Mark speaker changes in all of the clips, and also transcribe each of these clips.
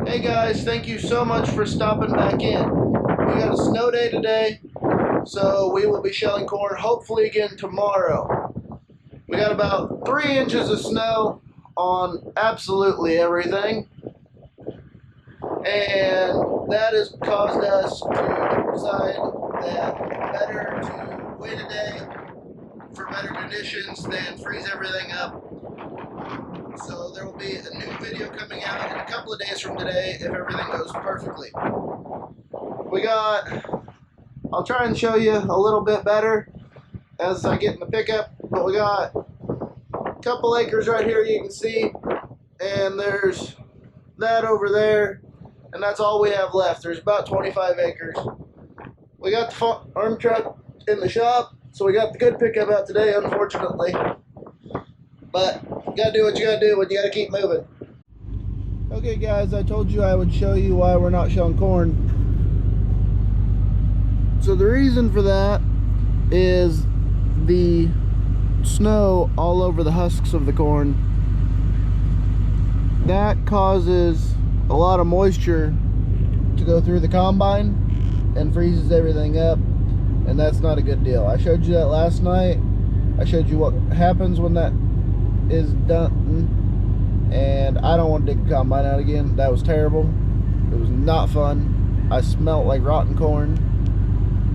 Speaker 1: Hey guys, thank you so much for stopping back in. We got a snow day today, so we will be shelling corn hopefully again tomorrow. We got about 3 inches of snow on absolutely everything, and that has caused us to decide that better to wait a day for better conditions than freeze everything up. So there will be a new video coming out in a couple of days from today if everything goes perfectly. I'll try and show you a little bit better as I get in the pickup, but we got a couple acres right here you can see, and there's that over there, and that's all we have left. There's about 25 acres. We got the farm truck in the shop, so we got the good pickup out today, unfortunately. But you gotta do what you gotta do, but you gotta keep moving. Okay guys, I told you I would show you why we're not shelling corn. So the reason for that is the snow all over the husks of the corn. That causes a lot of moisture to go through the combine and freezes everything up, and that's not a good deal. I showed you that last night. I showed you what happens when that is done, and I don't want to dig the combine out again. That was terrible. It was not fun. I smelled like rotten corn,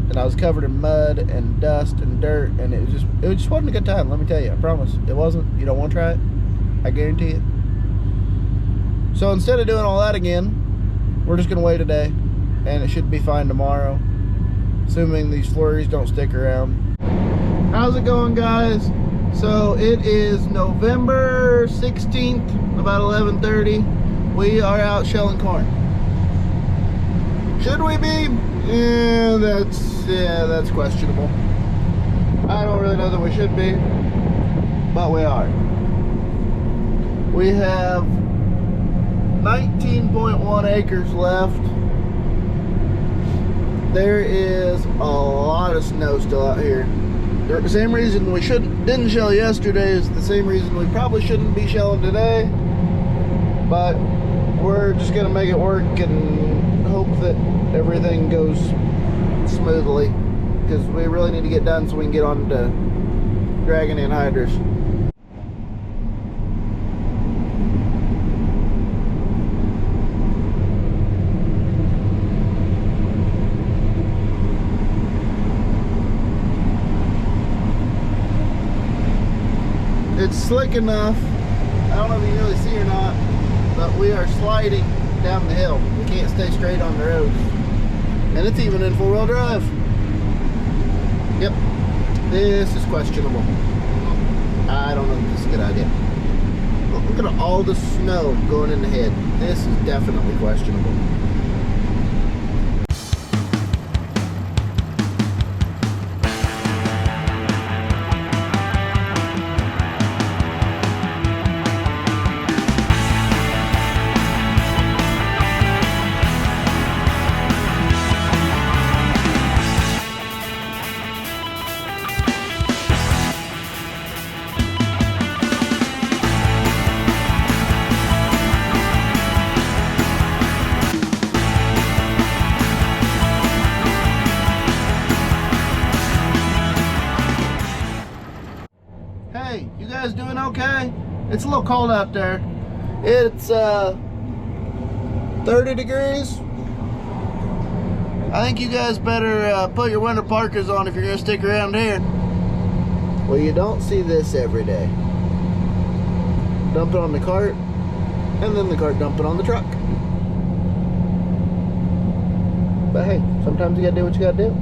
Speaker 1: and I was covered in mud and dust and dirt, and it just wasn't a good time. Let me tell you, I promise it wasn't. You don't want to try it, I guarantee it. So instead of doing all that again, we're just gonna wait a day, and it should be fine tomorrow, assuming these flurries don't stick around. How's it going, guys? So it is November 16th, about 11:30. We are out shelling corn. Should we be? Yeah, that's questionable. I don't really know that we should be, but we are. We have 19.1 acres left. There is a lot of snow still out here. The same reason we didn't shell yesterday is the same reason we probably shouldn't be shelling today, but we're just gonna make it work and hope that everything goes smoothly, because we really need to get done so we can get on to dragging in hyders. It's slick enough, I don't know if you can really see or not, but we are sliding down the hill. We can't stay straight on the roads. And it's even in four-wheel drive. Yep, this is questionable. I don't know if this is a good idea. Look at all the snow going in the head. This is definitely questionable. Hey, you guys doing okay? It's a little cold out there. It's 30 degrees. I think you guys better put your winter parkas on if you're gonna stick around here. Well, you don't see this every day. Dump it on the cart, and then the cart dump it on the truck. But hey, sometimes you gotta do what you gotta do.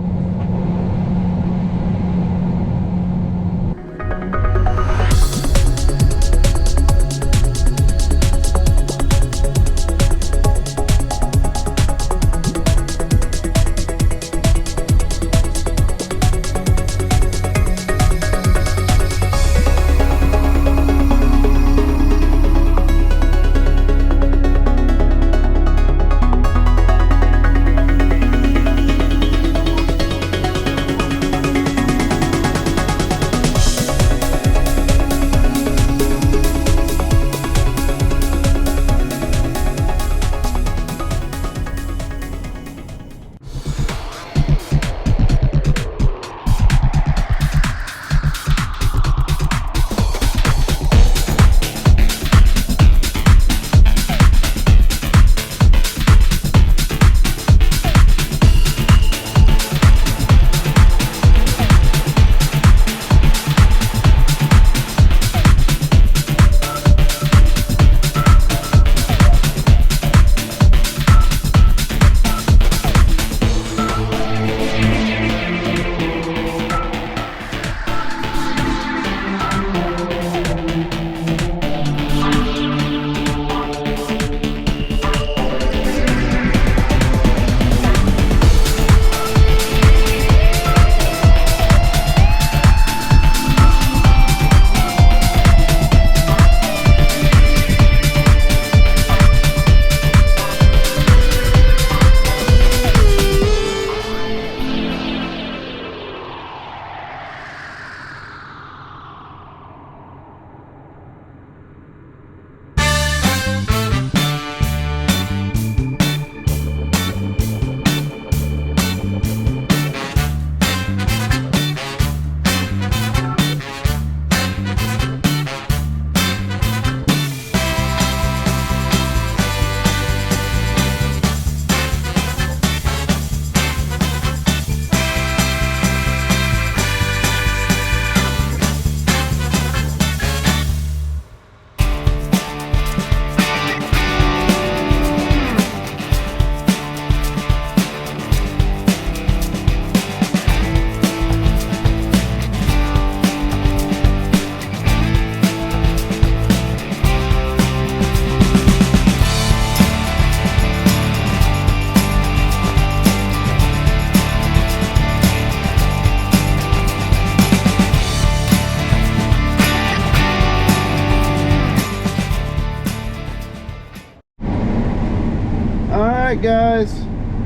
Speaker 1: Alright guys,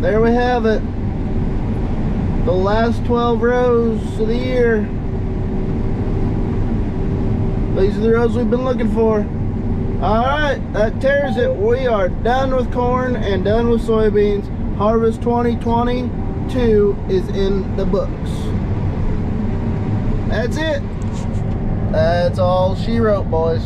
Speaker 1: there we have it. The last 12 rows of the year. These are the rows we've been looking for. Alright, that tears it. We are done with corn and done with soybeans. Harvest 2022 is in the books. That's it. That's all she wrote, boys.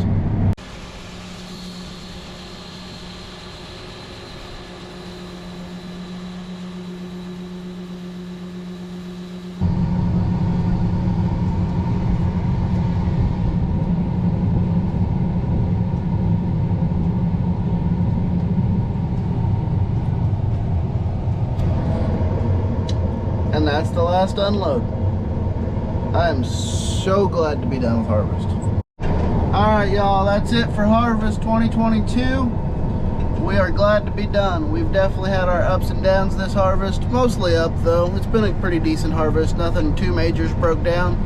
Speaker 1: And that's the last unload. I am so glad to be done with harvest. Alright y'all, that's it for harvest 2022. We are glad to be done. We've definitely had our ups and downs this harvest. Mostly up though. It's been a pretty decent harvest. Nothing too majors broke down.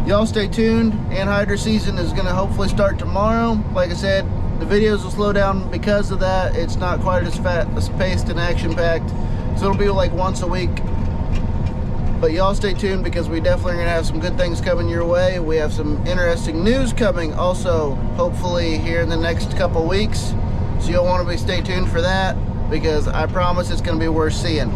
Speaker 1: Y'all stay tuned. Anhydrous season is going to hopefully start tomorrow. Like I said, the videos will slow down because of that. It's not quite as paced and action-packed. So it'll be like once a week. But y'all stay tuned because we definitely are going to have some good things coming your way. We have some interesting news coming also, hopefully here in the next couple weeks. So you'll want to stay tuned for that because I promise it's going to be worth seeing.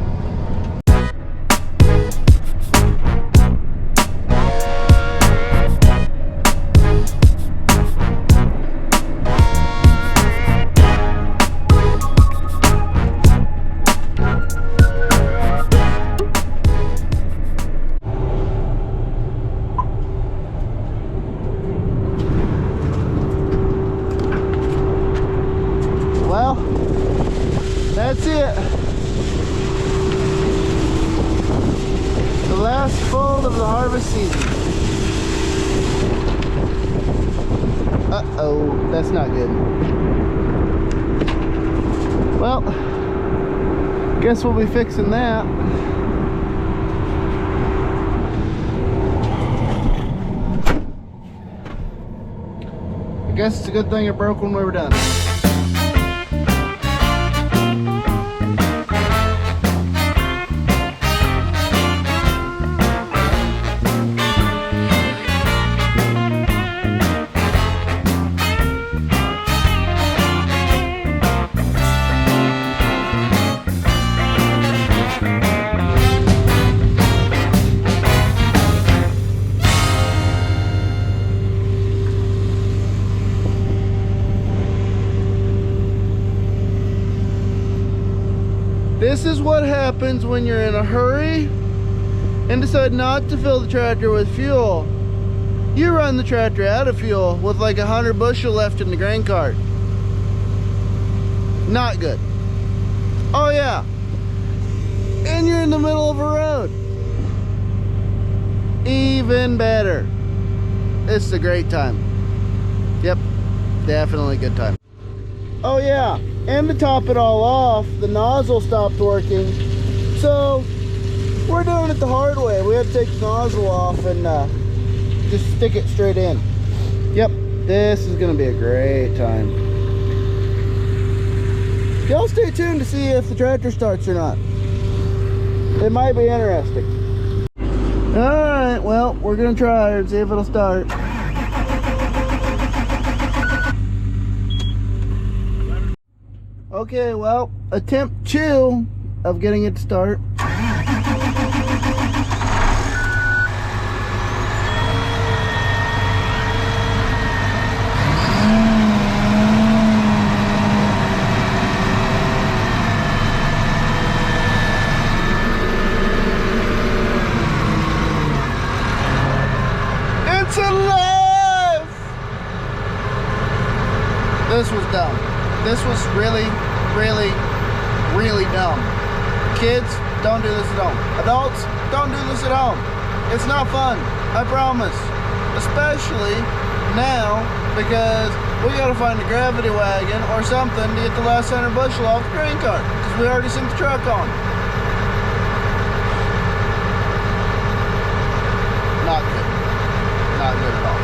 Speaker 1: Well, that's it. The last fold of the harvest season. Uh-oh, that's not good. Well, guess we'll be fixing that. I guess it's a good thing it broke when we were done. This is what happens when you're in a hurry and decide not to fill the tractor with fuel. You run the tractor out of fuel with like 100 bushel left in the grain cart. Not good. Oh yeah. And you're in the middle of a road. Even better. This is a great time. Yep, definitely a good time. Oh yeah. And to top it all off, the nozzle stopped working. So we're doing it the hard way. We had to take the nozzle off and just stick it straight in. Yep, this is gonna be a great time. Y'all stay tuned to see if the tractor starts or not. It might be interesting. All right, well, we're gonna try it and see if it'll start. Okay, well, attempt 2 of getting it to start. It's alive! This was dumb. This was really dumb. Kids, don't do this at home. Adults, don't do this at home. It's not fun, I promise. Especially now, because we gotta find a gravity wagon or something to get the last 100 bushel off the grain cart, because we already sent the truck on. Not good. Not good at all.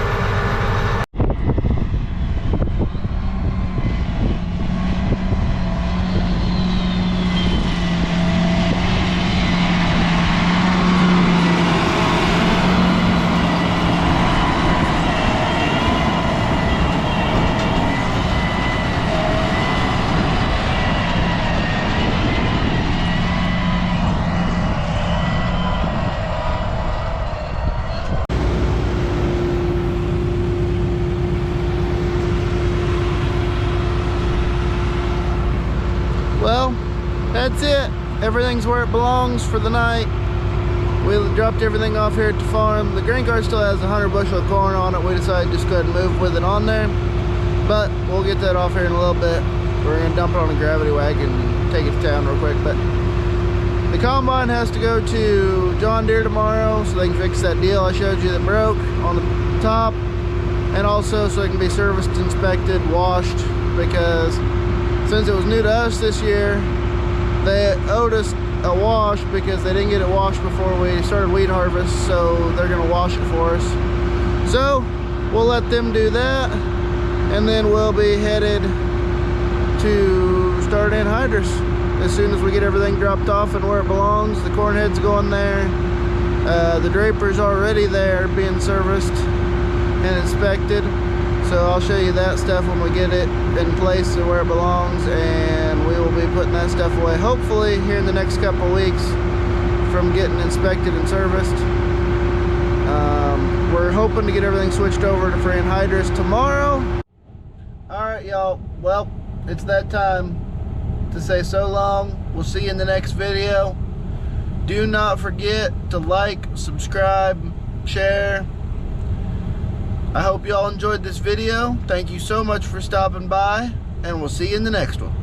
Speaker 1: well, that's it. Everything's where it belongs for the night. We dropped everything off here at the farm. The grain cart still has 100 bushel of corn on it. We decided to just go ahead and move with it on there. But we'll get that off here in a little bit. We're gonna dump it on a gravity wagon and take it to town real quick. But the combine has to go to John Deere tomorrow so they can fix that deal I showed you that broke on the top. And also so it can be serviced, inspected, washed, because since it was new to us this year, they owed us a wash because they didn't get it washed before we started wheat harvest, so they're gonna wash it for us. So we'll let them do that, and then we'll be headed to start anhydrous as soon as we get everything dropped off and where it belongs. The corn head's going there. The draper's already there being serviced and inspected, so I'll show you that stuff when we get it in place to where it belongs, and we will be putting that stuff away hopefully here in the next couple of weeks from getting inspected and serviced. We're hoping to get everything switched over to for anhydrous tomorrow. Alright y'all, well, it's that time to say so long. We'll see you in the next video. Do not forget to like, subscribe, share. I hope y'all enjoyed this video. Thank you so much for stopping by, and we'll see you in the next one.